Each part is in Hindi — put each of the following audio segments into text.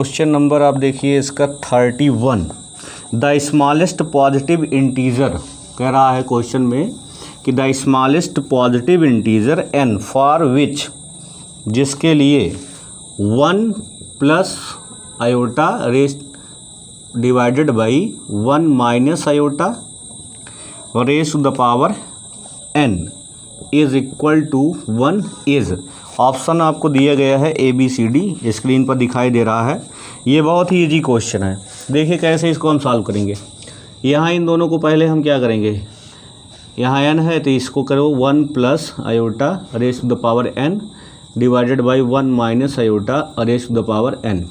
क्वेश्चन नंबर आप देखिए इसका 31। द स्मॉलेस्ट पॉजिटिव इंटीजर कह रहा है क्वेश्चन में कि the smallest positive integer n for which, जिसके लिए 1 plus iota raise divided by 1 minus iota raise to the power n is equal to 1 is. Option आपको दिया गया है ABCD, स्क्रीन पर दिखाई दे रहा है। ये बहुत ही इजी क्वेश्चन है। देखिए कैसे इसको हम सॉल्व करेंगे। यहाँ इन दोनों को पहले हम क्या करेंगे, यहाँ n है तो इसको करो 1 plus iota raise to the power n divided by 1 minus iota raise to the power n।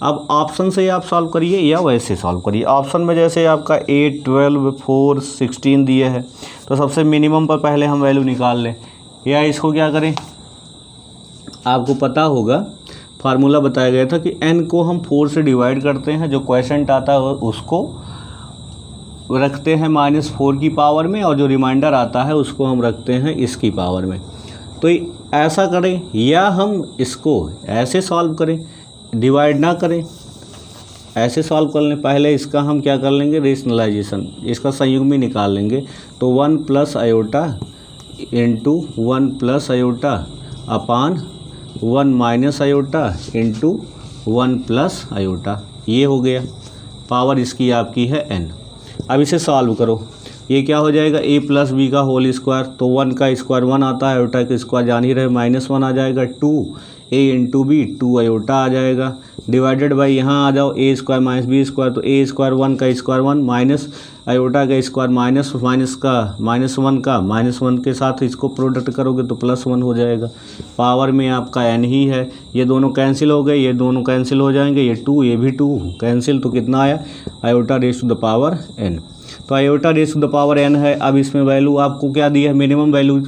अब ऑप्शन से आप सॉल्व करिए या वैसे सॉल्व करिए। ऑप्शन में जैसे आपका 8, 12, 4, 16 दिए है तो सबसे मिनिमम पर पहले हम वैल्यू निकाल लें, या इसको क्या करें, आपको पता होगा फार्मूला बताया गया था कि n को हम 4 से डिवाइड करते हैं, जो क्वेश्चन आता है उसको रखते हैं -4 की पावर में, और जो रिमाइंडर आता है उसको हम रखते हैं इसकी पावर में। तो ऐसा करें या हम इसको ऐसे सॉल्व करें, डिवाइड ना करें, ऐसे सॉल्व कर लें। पहले इसका हम क्या कर लेंगे, रेशनलाइजेशन, इसका संयुग्मी निकाल लेंगे। तो 1 plus iota into 1 plus iota upon 1 minus iota into 1 plus iota, ये हो गया। पावर इसकी आपकी है n। अब इसे सॉल्व करो, ये क्या हो जाएगा, a प्लस बी का होल स्क्वायर, तो 1 का स्क्वायर 1 आता है, आयोटा का स्क्वायर जान ही रहे -1 आ जाएगा, 2a इंटू बी 2 आयोटा आ जाएगा, डिवाइडेड बाई यहाँ आ जाओ a square minus B square, तो a स्क्वायर 1 का स्क्वायर 1 माइनस आयोटा का स्क्वायर माइनस का -1 का -1 के साथ इसको प्रोडक्ट करोगे तो +1 हो जाएगा। पावर में आपका n ही है, ये दोनों कैंसिल हो गए, ये दोनों कैंसिल हो जाएंगे, ये 2 ये भी 2 कैंसिल, तो कितना आया, iota raise to the power n। तो iota raise to the power n है। अब इसमें वैल्यू आपको क्या दिया है, मिनिमम वैल्यू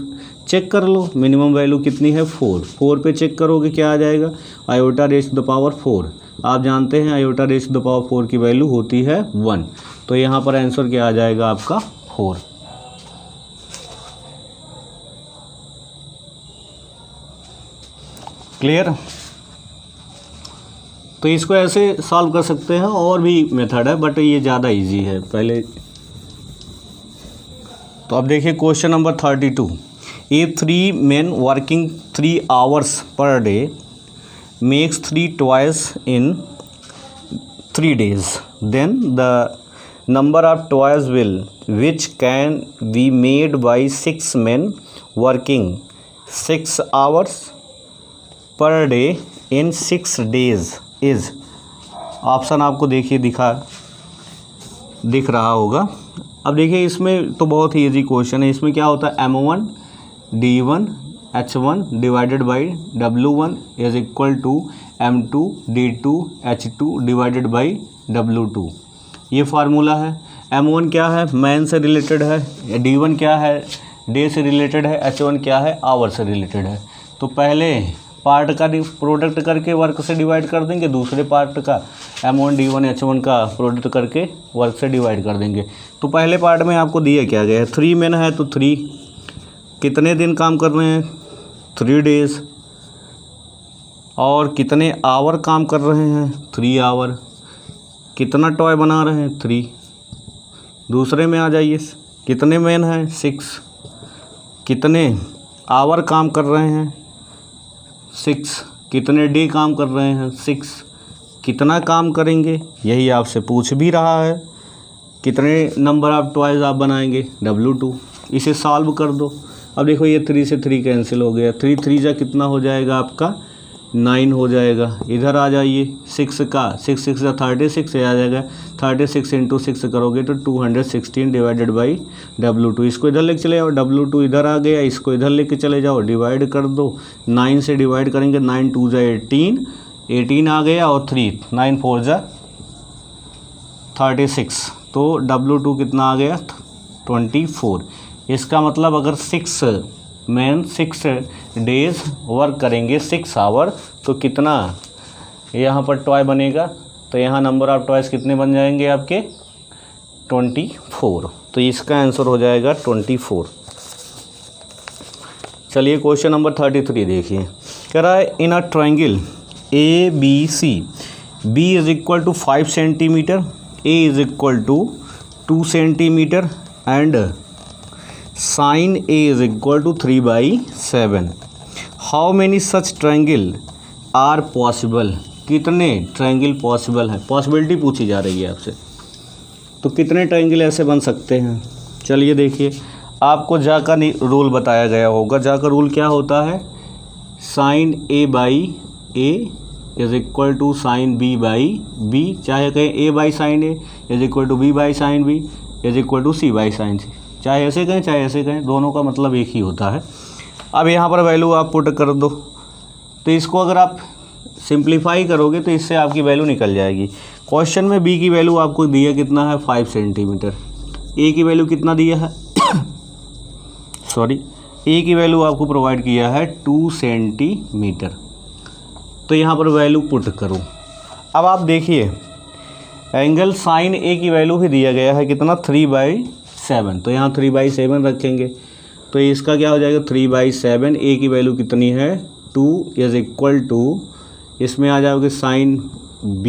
चेक कर लो। मिनिमम वैल्यू कितनी है, 4 पे चेक करोगे क्या आ जाएगा, iota raise to the power 4। आप जानते हैं iota raise to the power 4 की वैल्यू होती है 1, तो यहाँ पर आंसर क्या आ जाएगा आपका 4। क्लियर। तो इसको ऐसे सॉल्व कर सकते हैं, और भी मेथड है बट ये ज़्यादा इजी है पहले। तो अब देखिए question number 32। If 3 men working 3 hours per day makes 3 toys in 3 days, then the number of toys which can be made by 6 men working 6 hours per day in 6 days is। Option आपको देखिए दिख रहा होगा। अब देखिए इसमें तो बहुत ही इजी क्वेश्चन है। इसमें क्या होता है, M1 D1 H1 divided by W1 is equal to M2 D2 H2 divided by W2, ये फार्मूला है। M1 क्या है, मैन से रिलेटेड है, D1 क्या है, डे से रिलेटेड है, H1 क्या है, आवर से रिलेटेड है। तो पहले पार्ट का प्रोडक्ट करके वर्क से डिवाइड कर देंगे, दूसरे पार्ट का M1 D1 H1 का प्रोडक्ट करके वर्क से डिवाइड कर देंगे। तो पहले पार्ट में आपको दिया क्या गया है, 3 मैन है तो 3 कितने दिन काम कर रहे हैं, 3 डेज़, और कितने आवर काम कर रहे हैं, 3 आवर, कितना टॉय बना रहे हैं, 3। दूसरे में आ जाइए, कितने मैन हैं, 6, कितने आवर काम कर रहे हैं, 6, कितने डे काम कर रहे हैं, 6, कितना काम करेंगे, यही आपसे पूछ भी रहा है, कितने नंबर ऑफ टॉयज़ आप बनाएंगे, W2। इसे सॉल्व कर दो। अब देखो ये 3 से 3 कैंसिल हो गया, 3 3 जा कितना हो जाएगा आपका, 9 हो जाएगा। इधर आ जाइए, 6 का 6 6 जा 36 आ जाएगा, 36 इंटू 6 करोगे तो 216 डिवाइडेड बाई W2। इसको इधर लेके चले जाओ, W2 इधर आ गया, इसको इधर लेके चले जाओ, डिवाइड कर दो। 9 से डिवाइड करेंगे, 9 2 जा 18, 18 आ गया, और 3 9 4 जा 36, तो W2 कितना आ गया, 24। इसका मतलब अगर 6 मैन 6 डेज वर्क करेंगे 6 आवर, तो कितना यहाँ पर टॉय बनेगा, तो यहाँ नंबर ऑफ टॉयज़ कितने बन जाएंगे आपके, 24। तो इसका आंसर हो जाएगा 24। चलिए क्वेश्चन नंबर 33 देखिए। कह रहा है in a triangle ABC B is equal to 5 centimetre, A is equal to 2 centimetre and sine A is equal to 3/7। How many such triangle are possible, कितने ट्रायंगल पॉसिबल है, पॉसिबिलिटी पूछी जा रही है आपसे। तो कितने ट्रायंगल ऐसे बन सकते हैं, चलिए देखिए। आपको जा का रूल बताया गया होगा। जा का रूल क्या होता है, sine A/A is equal to sine B/B, चाहे कहें A sine A is equal to B sine B is equal to C sine C, चाहे ऐसे कहें चाहे ऐसे कहें, दोनों का मतलब एक ही होता है। अब यहाँ पर वैल्यू आप पुट कर दो, तो इसको अगर आप सिंप्लीफाई करोगे तो इससे आपकी वैल्यू निकल जाएगी। क्वेश्चन में B की वैल्यू आपको दिया कितना है, 5 सेंटीमीटर। A की वैल्यू कितना दिया है सॉरी, A की वैल्यू आपको प्रोवाइड किया है 2 सेंटीमीटर। तो यहाँ पर वैल्यू पुट करो। अब आप देखिए एंगल साइन A की वैल्यू भी दिया गया है कितना, 3/7। तो यहाँ 3/7 रखेंगे, तो इसका क्या हो जाएगा 3/7। A की वैल्यू कितनी है 2 इज इक्वल टू, इसमें आ जाओगे साइन B,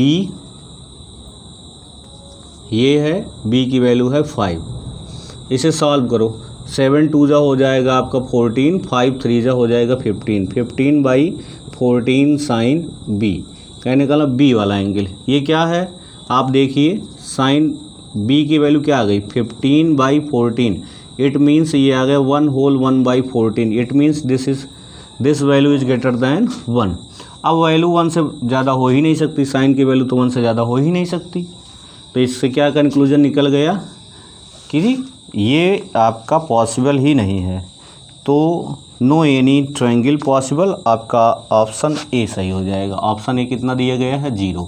ये है B की वैल्यू है 5। इसे सॉल्व करो, 7 2 जा हो जाएगा आपका 14, 5 3 जा हो जाएगा 15, 15/14 साइन B। कहने का मतलब B वाला एंगल ये क्या है, आप देखिए साइन B की वैल्यू क्या आ गई 15/14। इट मीन्स ये आ गया 1 whole 1/14। It means this value is greater than 1। अब वैल्यू 1 से ज़्यादा हो ही नहीं सकती, साइन की वैल्यू तो 1 से ज़्यादा हो ही नहीं सकती। तो इससे क्या कंक्लूजन निकल गया कि ये आपका पॉसिबल ही नहीं है। तो नो एनी ट्रायंगल पॉसिबल, आपका ऑप्शन ए सही हो जाएगा। ऑप्शन ए कितना दिया गया है 0।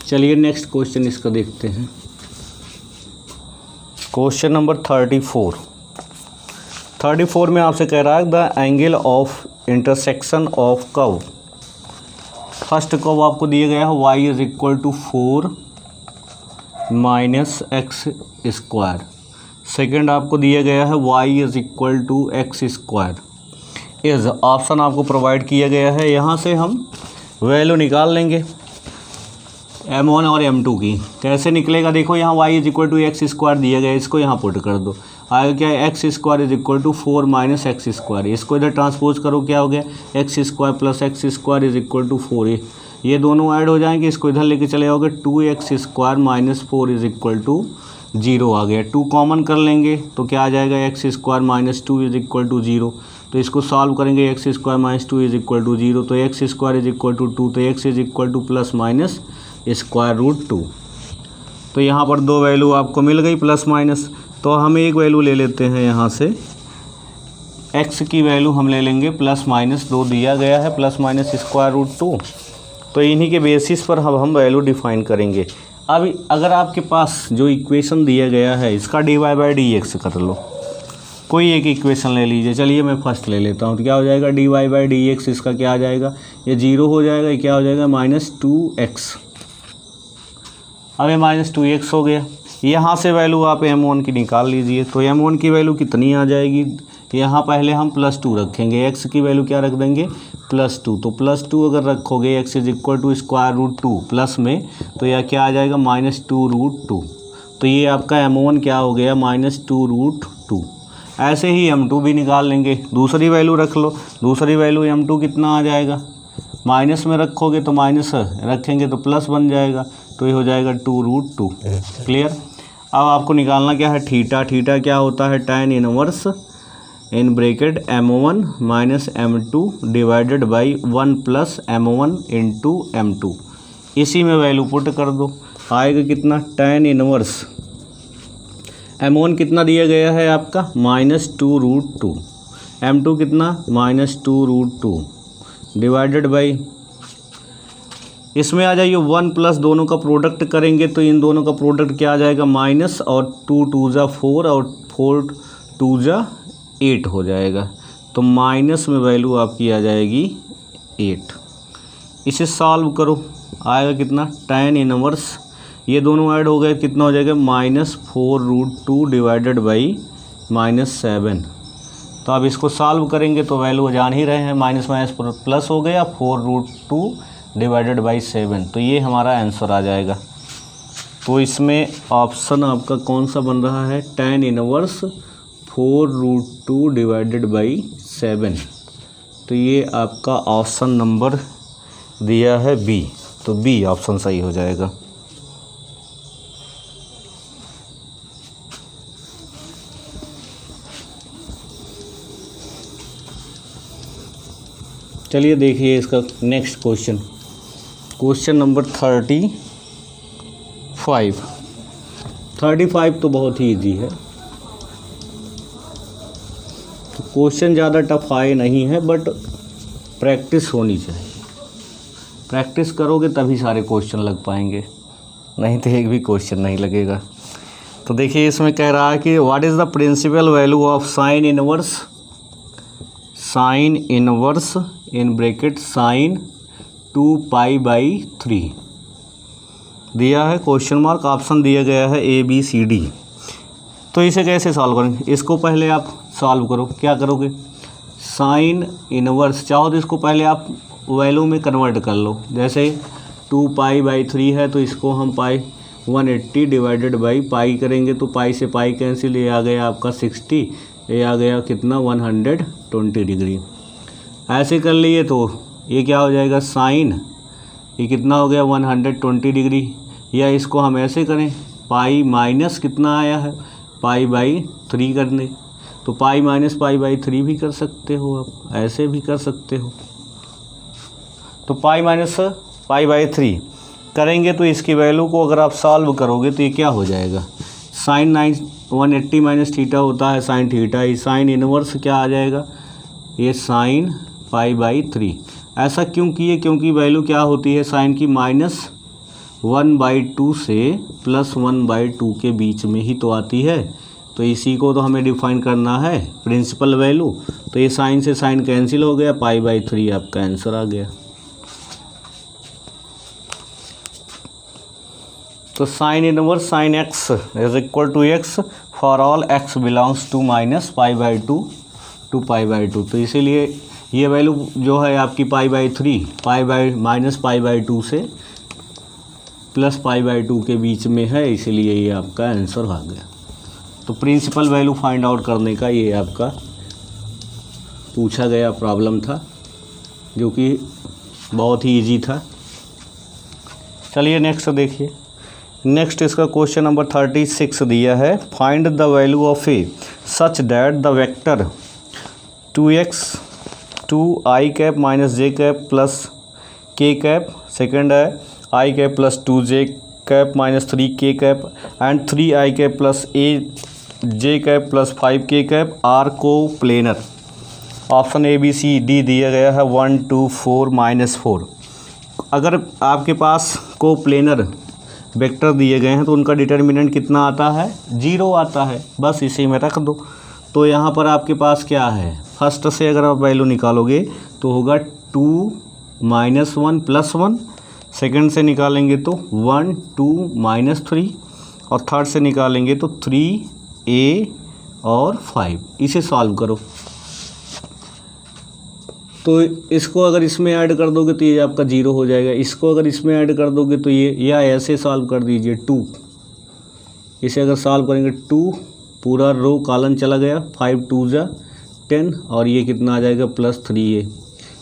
चलिए नेक्स्ट क्वेश्चन इसका देखते हैं। क्वेश्चन नंबर 34 में आपसे कह रहा है the angle of intersection of curve. First curve आपको दिया गया है y is equal to 4 minus x square. Second आपको दिया गया है y is equal to x square. Is option आपको प्रोवाइड किया गया है। यहाँ से हम वैल्यू निकाल लेंगे M1 और M2 की। कैसे निकलेगा देखो, यहाँ y is equal to x square दिया गया है, इसको यहाँ पुट कर दो। आएगा क्या है, x square is equal to 4 minus x square. इसको इधर ट्रांसपोज करो, क्या हो गया x square plus x square is equal to 4। ये दोनों ऐड हो जाएंगे, इसको इधर लेके चले जाओगे 2x square minus 4 is equal to 0 आ गया। 2 कॉमन कर लेंगे तो क्या आ जाएगा x square minus 2 is equal to 0। तो इसको सॉल्व करेंगे, x square minus 2 is equal to 0, तो x square is equal to 2, तो x is equal to plus minus square root 2। तो यहाँ पर दो वैल्यू आपको मिल गई प्लस माइनस। तो हम एक वैल्यू ले लेते हैं यहाँ से, x की वैल्यू हम ले लेंगे प्लस माइनस 2 दिया गया है, प्लस माइनस स्क्वायर रूट 2। तो इन्हीं के बेसिस पर हम वैल्यू डिफाइन करेंगे। अब अगर आपके पास जो इक्वेशन दिया गया है इसका dy/dx कर लो, कोई एक इक्वेशन ले लीजिए। चलिए मैं फर्स्ट ले लेता हूँ, तो क्या हो जाएगा dy/dx, इसका क्या आ जाएगा, ये 0 हो जाएगा, ये क्या हो जाएगा -2x। अब ये -2x हो गया। यहाँ से वैल्यू आप m1 की निकाल लीजिए। तो m1 की वैल्यू कितनी आ जाएगी, यहाँ पहले हम +2 रखेंगे, x की वैल्यू क्या रख देंगे +2। तो +2 अगर रखोगे x is equal to square root 2 plus में, तो यह क्या आ जाएगा -2 रूट 2। तो ये आपका m1 क्या हो गया -2 रूट 2। ऐसे ही m2 भी निकाल लेंगे, दूसरी वैल्यू रख लो। दूसरी वैल्यू m2 कितना आ जाएगा, माइनस में रखोगे तो माइनस रखेंगे तो प्लस बन जाएगा, तो ये हो जाएगा 2 रूट 2। क्लियर। अब आपको निकालना क्या है थीटा। थीटा क्या होता है tan inverse in bracket m1 minus m2 divided by 1 plus m1 into m2। इसी में वैल्यू पुट कर दो, आएगा कितना tan इनवर्स m1 कितना दिया गया है आपका -2 रूट 2, m2 कितना -2 रूट 2 डिवाइडेड बाई, इसमें आ जाइए 1 प्लस, दोनों का प्रोडक्ट करेंगे तो इन दोनों का प्रोडक्ट क्या आ जाएगा माइनस, और 2 2 जा 4 और 4 2 जा 8 हो जाएगा। तो माइनस में वैल्यू आपकी आ जाएगी 8। इसे सॉल्व करो, आएगा कितना tan इनवर्स ये दोनों ऐड हो गए, कितना हो जाएगा -4√2 डिवाइडेड बाई -7। तो अब इसको सॉल्व करेंगे तो वैल्यू जान ही रहे हैं, माइनस माइनस प्लस हो गया 4√2 डिवाइडेड बाई 7। तो ये हमारा आंसर आ जाएगा। तो इसमें ऑप्शन आपका कौन सा बन रहा है, tan इनवर्स 4√2 डिवाइडेड बाई 7। तो ये आपका ऑप्शन नंबर दिया है बी, तो बी ऑप्शन सही हो जाएगा। चलिए देखिए इसका नेक्स्ट क्वेश्चन, क्वेश्चन नंबर 35 तो बहुत ही इजी है। तो क्वेश्चन ज़्यादा टफ आए नहीं है, बट प्रैक्टिस होनी चाहिए। प्रैक्टिस करोगे तभी सारे क्वेश्चन लग पाएंगे, नहीं तो एक भी क्वेश्चन नहीं लगेगा। तो देखिए इसमें कह रहा है कि what is the principal value of sine inverse in bracket sine 2π/3 दिया है क्वेश्चन मार्क, ऑप्शन दिया गया है ABCD। तो इसे कैसे सॉल्व करेंगे, इसको पहले आप सॉल्व करो। क्या करोगे, साइन इनवर्स चाहो तो इसको पहले आप वैल्यू में कन्वर्ट कर लो। जैसे 2π/3 है तो इसको हम पाई 180 डिवाइडेड बाई पाई करेंगे, तो पाई से पाई कैंसिल, ये आ गया आपका 60, ये आ गया कितना 120 डिग्री। ऐसे कर लिए तो ये क्या हो जाएगा साइन, ये कितना हो गया 120 डिग्री। या इसको हम ऐसे करें, पाई माइनस कितना आया है π/3 करने, तो पाई माइनस π/3 भी कर सकते हो आप, ऐसे भी कर सकते हो। तो पाई माइनस π/3 करेंगे तो इसकी वैल्यू को अगर आप सॉल्व करोगे तो ये क्या हो जाएगा, साइन 180 माइनस थीटा होता है साइन थीटा, ये साइन इनवर्स क्या आ जाएगा, ये साइन π/3। ऐसा क्यों किए, क्योंकि वैल्यू क्या होती है साइन की -1/2 से +1/2 के बीच में ही तो आती है। तो इसी को तो हमें डिफाइन करना है प्रिंसिपल वैल्यू। तो ये साइन से साइन कैंसिल हो गया, π/3 आपका आंसर आ गया। तो sine inverse sine x is equal to x for all x belongs to -π/2 to π/2। तो इसीलिए ये वैल्यू जो है आपकी π/3 -π/2 से +π/2 के बीच में है, इसीलिए ये आपका आंसर आ गया। तो प्रिंसिपल वैल्यू फाइंड आउट करने का ये आपका पूछा गया प्रॉब्लम था, जो कि बहुत ही इजी था। चलिए नेक्स्ट देखिए, नेक्स्ट इसका क्वेश्चन नंबर 36 दिया है, find the value of A such that the vector 2x 2i cap minus j cap plus k cap, second है i cap plus 2j cap minus 3k cap and 3i cap plus j cap plus 5k cap are coplanar. Option ABCD दिया गया है 1 2 4 -4। अगर आपके पास को प्लेनर वेक्टर दिए गए हैं तो उनका डिटर्मिनेंट कितना आता है, 0 आता है, बस इसी में रख दो। तो यहाँ पर आपके पास क्या है, फर्स्ट से अगर आप वैल्यू निकालोगे तो होगा 2 -1 +1, सेकंड से निकालेंगे तो 1 2 -3, और थर्ड से निकालेंगे तो 3a और 5। इसे सॉल्व करो। तो इसको अगर इसमें ऐड कर दोगे तो ये आपका 0 हो जाएगा, इसको अगर इसमें ऐड कर दोगे तो ये, या ऐसे सॉल्व कर दीजिए 2, इसे अगर सॉल्व करेंगे 2 पूरा रो कॉलन चला गया, 5 2 जा 10, और ये कितना आ जाएगा +3a।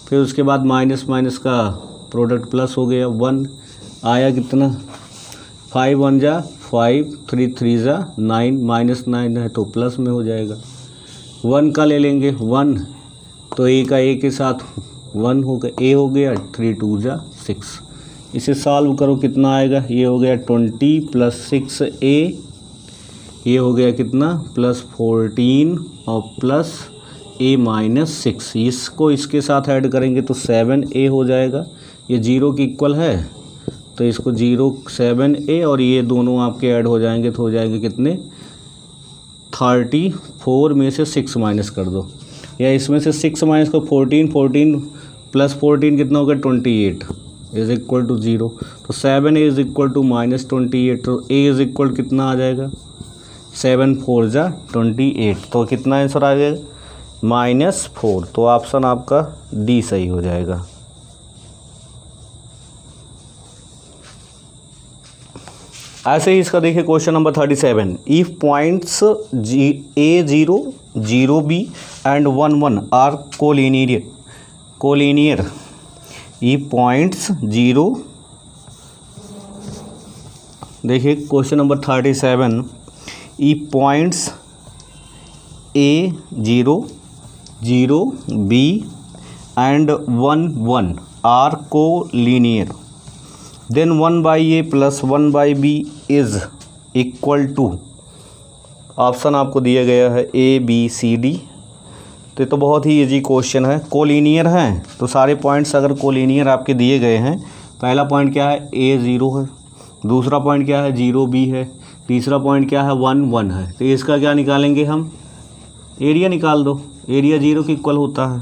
फिर उसके बाद माइनस माइनस का प्रोडक्ट प्लस हो गया, 1 आया कितना, 5 1 जा 5, 3 3 जा 9, -9 है तो प्लस में हो जाएगा। 1 का ले लेंगे 1, तो a का a के साथ 1 हो गया, a हो गया, 3 2 जा 6। इसे सॉल्व करो कितना आएगा, ये हो गया 20 + 6a, ये हो गया कितना +14 और प्लस a -6। इसको इसके साथ ऐड करेंगे तो 7a हो जाएगा, ये 0 की इक्वल है तो इसको 0 7a, और ये दोनों आपके ऐड हो जाएंगे तो हो जाएंगे कितने 34 में से 6 माइनस कर दो, या इसमें से 6 माइनस को 14 + 14 कितना हो गया 28, इज इक्वल टू 0, तो 7 इज इक्वल टू -28, तो ए इज इक्वल कितना आ जाएगा 7 4 जा 28, तो कितना आंसर आ जाएगा -4। तो ऑप्शन आपका डी सही हो जाएगा। ऐसे ही इसका देखिए question number 37, if points A0, 0B and 1 1 are collinear, if points 0, देखिए question number 37, if points A0, 0B and 1 1 are collinear, then 1/A plus 1/B is equal to, option आपको दिया गया है ABCD। तो बहुत ही इजी क्वेश्चन है। कोलिनियर हैं तो सारे पॉइंट्स अगर कोलिनियर आपके दिए गए हैं, पहला पॉइंट क्या है A0 है, दूसरा पॉइंट क्या है 0B है, तीसरा पॉइंट क्या है 1 1 है, तो इसका क्या निकालेंगे हम, एरिया निकाल दो, एरिया 0 के इक्वल होता है।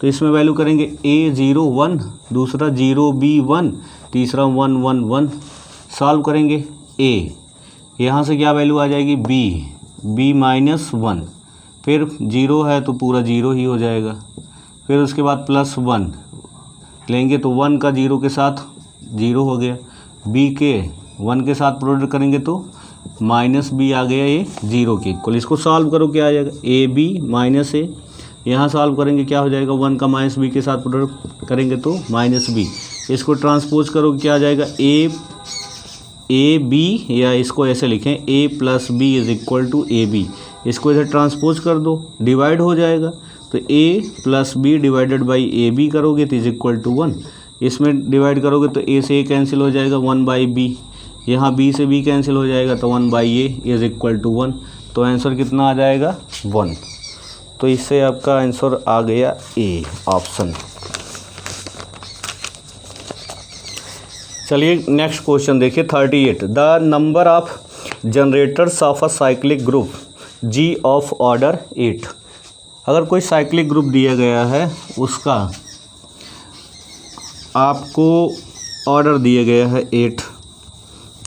तो इसमें वैल्यू करेंगे A0 1, दूसरा 0B 1, तीसरा 1 1 1, सॉल्व करेंगे A, यहाँ से क्या वैल्यू आ जाएगी B -1, फिर 0 है तो पूरा 0 ही हो जाएगा, फिर उसके बाद +1 लेंगे तो 1 का 0 के साथ 0 हो गया, B के 1 के साथ प्रोडक्ट करेंगे तो -B आ गया, ये 0 के इक्वल। इसको सॉल्व करो क्या आ जाएगा AB -A, यहाँ सॉल्व करेंगे क्या हो जाएगा 1 का -B के साथ प्रोडक्ट करेंगे तो -B, इसको ट्रांसपोज करो क्या आ जाएगा AB, या इसको ऐसे लिखें A + B is equal to AB, इसको इधर ट्रांसपोज कर दो, डिवाइड हो जाएगा, तो A + B divided by AB करोगे तो इज इक्वल टू 1, इसमें डिवाइड करोगे तो A से A कैंसिल हो जाएगा 1/B, यहाँ B से B कैंसिल हो जाएगा तो 1/A इज इक्वल टू 1, तो आंसर कितना आ जाएगा 1। तो इससे आपका आंसर आ गया ए ऑप्शन। चलिए नेक्स्ट क्वेश्चन देखिए 38, the number of generators of a cyclic group G of order 8। अगर कोई साइक्लिक ग्रुप दिया गया है, उसका आपको ऑर्डर दिया गया है 8,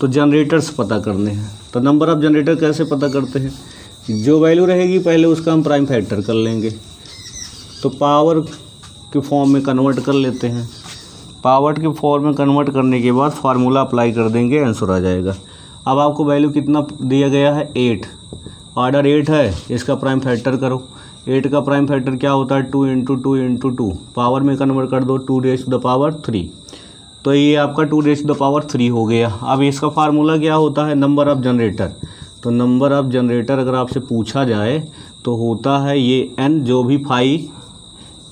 तो जनरेटर्स पता करने हैं। तो नंबर ऑफ जनरेटर कैसे पता करते हैं, जो वैल्यू रहेगी पहले उसका हम प्राइम फैक्टर कर लेंगे, तो पावर के फॉर्म में कन्वर्ट कर लेते हैं, पावर के फॉर्म में कन्वर्ट करने के बाद फार्मूला अप्लाई कर देंगे, आंसर आ जाएगा। अब आपको वैल्यू कितना दिया गया है 8, ऑर्डर 8 है, इसका प्राइम फैक्टर करो, 8 का प्राइम फैक्टर क्या होता है 2 × 2 × 2, पावर में कन्वर्ट कर दो 2⁻3, तो ये आपका 2⁻3 हो गया। अब इसका फार्मूला क्या होता है नंबर ऑफ़ जनरेटर, तो नंबर ऑफ़ जनरेटर अगर आपसे पूछा जाए तो होता है ये n, जो भी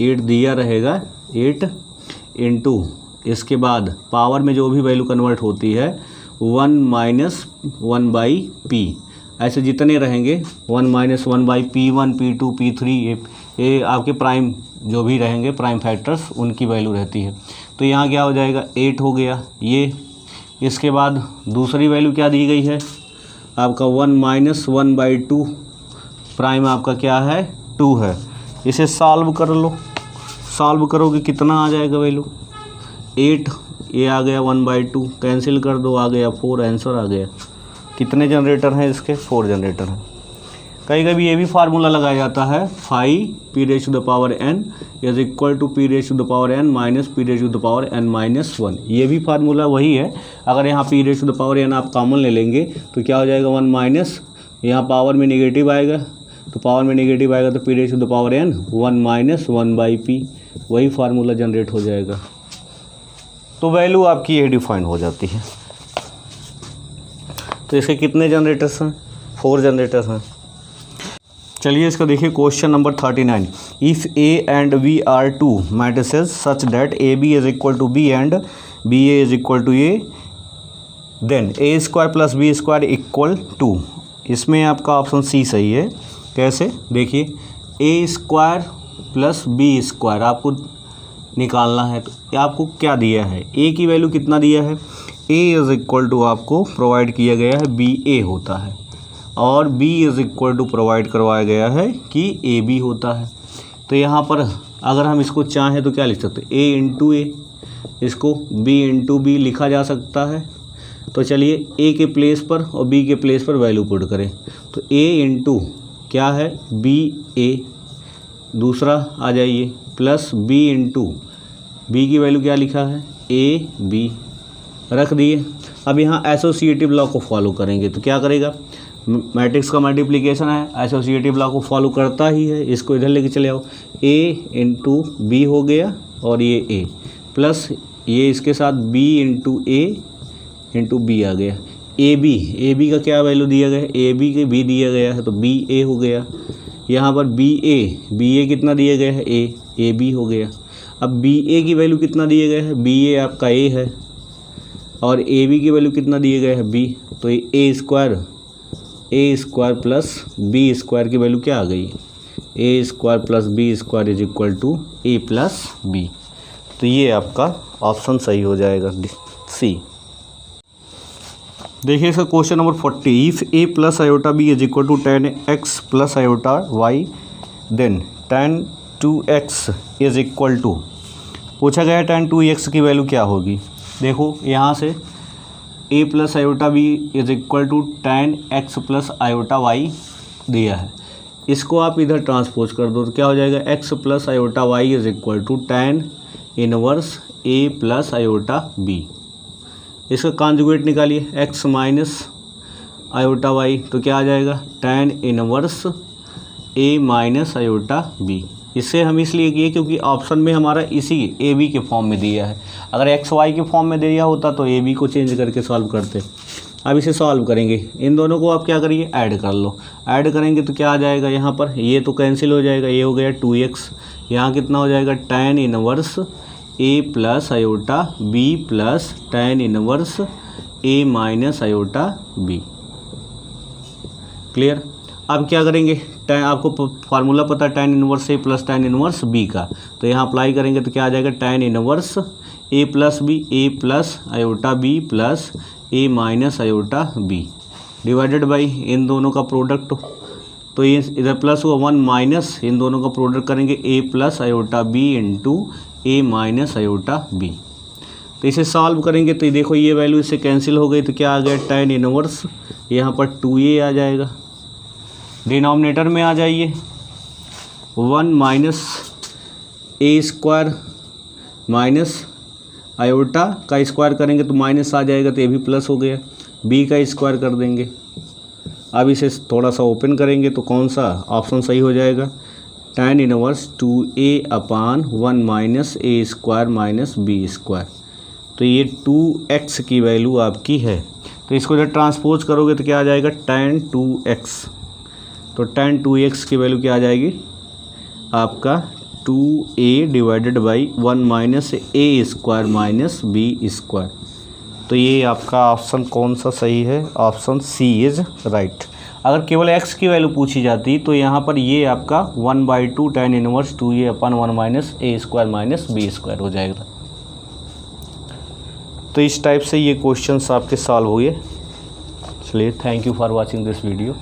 8 दिया रहेगा 8 इंटू, इसके बाद पावर में जो भी वैल्यू कन्वर्ट होती है 1 - 1/p, ऐसे जितने रहेंगे 1 - 1/p1 p2 p3, ये आपके प्राइम जो भी रहेंगे प्राइम फैक्टर्स उनकी वैल्यू रहती है। तो यहाँ क्या हो जाएगा 8 हो गया ये, इसके बाद दूसरी वैल्यू क्या दी गई है आपका 1 - 1/2, प्राइम आपका क्या है 2 है, इसे सॉल्व कर लो, सॉल्व करोगे कितना आ जाएगा वैल्यू 8, ये आ गया 1/2, कैंसिल कर दो आ गया 4, आंसर आ गया। कितने जनरेटर हैं इसके 4 जनरेटर हैं। कहीं कभी ये भी फार्मूला लगाया जाता है 5p⁴n is equal to p⁴n - p⁴n -1, ये भी फार्मूला वही है। अगर यहाँ p⁴n आप कॉमन ले लेंगे तो क्या हो जाएगा 1 माइनस, यहाँ पावर में नेगेटिव आएगा, तो पावर में नेगेटिव आएगा तो p⁴n 1 - 1/p, वही फार्मूला जनरेट हो जाएगा। तो वैल्यू आपकी ये डिफाइन हो जाती है। तो इसके कितने जनरेटर्स हैं 4 जनरेटर्स हैं। चलिए इसका देखिए question number 39, if A and B are 2 matrices such that AB is equal to B and BA is equal to A, then A² + B² equal to, इसमें आपका ऑप्शन सी सही है। कैसे देखिए A² + B² आपको निकालना है, तो आपको क्या दिया है A की वैल्यू कितना दिया है, A इज इक्वल टू आपको प्रोवाइड किया गया है BA होता है, और B is equal to provide करवाया गया है कि AB होता है। तो यहाँ पर अगर हम इसको चाहें तो क्या लिख सकते हैं A × A, इसको b इंटू बी लिखा जा सकता है। तो चलिए a के प्लेस पर और b के प्लेस पर वैल्यू पुट करें। तो a इंटू क्या है बी ए, दूसरा आ जाइए प्लस b इंटू बी की वैल्यू क्या लिखा है ए बी, रख दिए। अब यहाँ एसोसिएटिव लॉ को फॉलो करेंगे तो क्या करेगा, मैट्रिक्स का मल्टीप्लिकेशन है, एसोसिएटिव लॉ को फॉलो करता ही है। इसको इधर लेके चले आओ, a इंटू बी हो गया और ये a प्लस ये इसके साथ b into A into B आ गया। ए बी का क्या वैल्यू दिया गया है, ए बी के बी दिया गया है तो बी ए हो गया। यहाँ पर बी ए कितना दिया गया है ए बी हो गया। अब बी ए की वैल्यू कितना दिया गया है, बी ए आपका ए है और ए बी की वैल्यू कितना दिया गया है बी, तो A square plus B square की वैल्यू क्या आ गई, A square plus B square is equal to A plus B. तो ये आपका ऑप्शन सही हो जाएगा सी। देखिए इसका question number 40, if A plus iota B is equal to 10x plus iota Y then tan 2x is equal to, पूछा गया tan 2x की वैल्यू क्या होगी। देखो यहाँ से a plus iota B is equal to tan x plus iota Y दिया है, इसको आप इधर ट्रांसपोज कर दो तो क्या हो जाएगा x plus iota Y is equal to tan inverse a plus iota B. इसका कॉन्जुगेट निकालिए x माइनस आयोटा वाई तो क्या आ जाएगा tan inverse a minus iota B. इसे हम इसलिए किए क्योंकि ऑप्शन में हमारा इसी ए बी के फॉर्म में दिया है, अगर एक्स वाई के फॉर्म में दिया होता तो ए बी को चेंज करके सॉल्व करते। अब इसे सॉल्व करेंगे, इन दोनों को आप क्या करिए ऐड कर लो, ऐड करेंगे तो क्या आ जाएगा यहाँ पर, ये तो कैंसिल हो जाएगा, ये हो गया 2x, यहाँ कितना हो जाएगा tan inverse A plus iota B plus tan inverse A minus iota B. Clear. अब क्या करेंगे, आपको फार्मूला पता है tan inverse A plus tan inverse B का, तो यहाँ अप्लाई करेंगे तो क्या आ जाएगा tan inverse A plus B, A plus iota B plus A minus iota B divided by इन दोनों का प्रोडक्ट, तो ये इधर प्लस हुआ 1 माइनस इन दोनों का प्रोडक्ट करेंगे ए प्लस आयोटा बी इंटू ए माइनस आयोटा बी। तो इसे सॉल्व करेंगे तो देखो ये वैल्यू इससे कैंसिल हो गई तो क्या आ गया tan इनवर्स, यहाँ पर 2a आ जाएगा, डिनोमिनेटर में आ जाइए 1 minus A square minus iota का स्क्वायर करेंगे तो माइनस आ जाएगा तो ये भी प्लस हो गया, b का स्क्वायर कर देंगे। अब इसे थोड़ा सा ओपन करेंगे तो कौन सा ऑप्शन सही हो जाएगा, tan inverse 2a upon 1 minus A square minus B square. तो ये 2x की वैल्यू आपकी है, तो इसको जब ट्रांसपोज करोगे तो क्या आ जाएगा tan 2x, तो tan 2x की वैल्यू क्या आ जाएगी आपका 2a divided by 1 minus A square minus B square. तो ये आपका ऑप्शन कौन सा सही है, ऑप्शन सी इज़ राइट। अगर केवल x की वैल्यू पूछी जाती तो यहाँ पर ये आपका 1/2 tan inverse 2a upon 1 minus A square minus B square हो जाएगा। तो इस टाइप से ये क्वेश्चंस आपके सॉल्व हुए। चलिए, thank you for watching this video.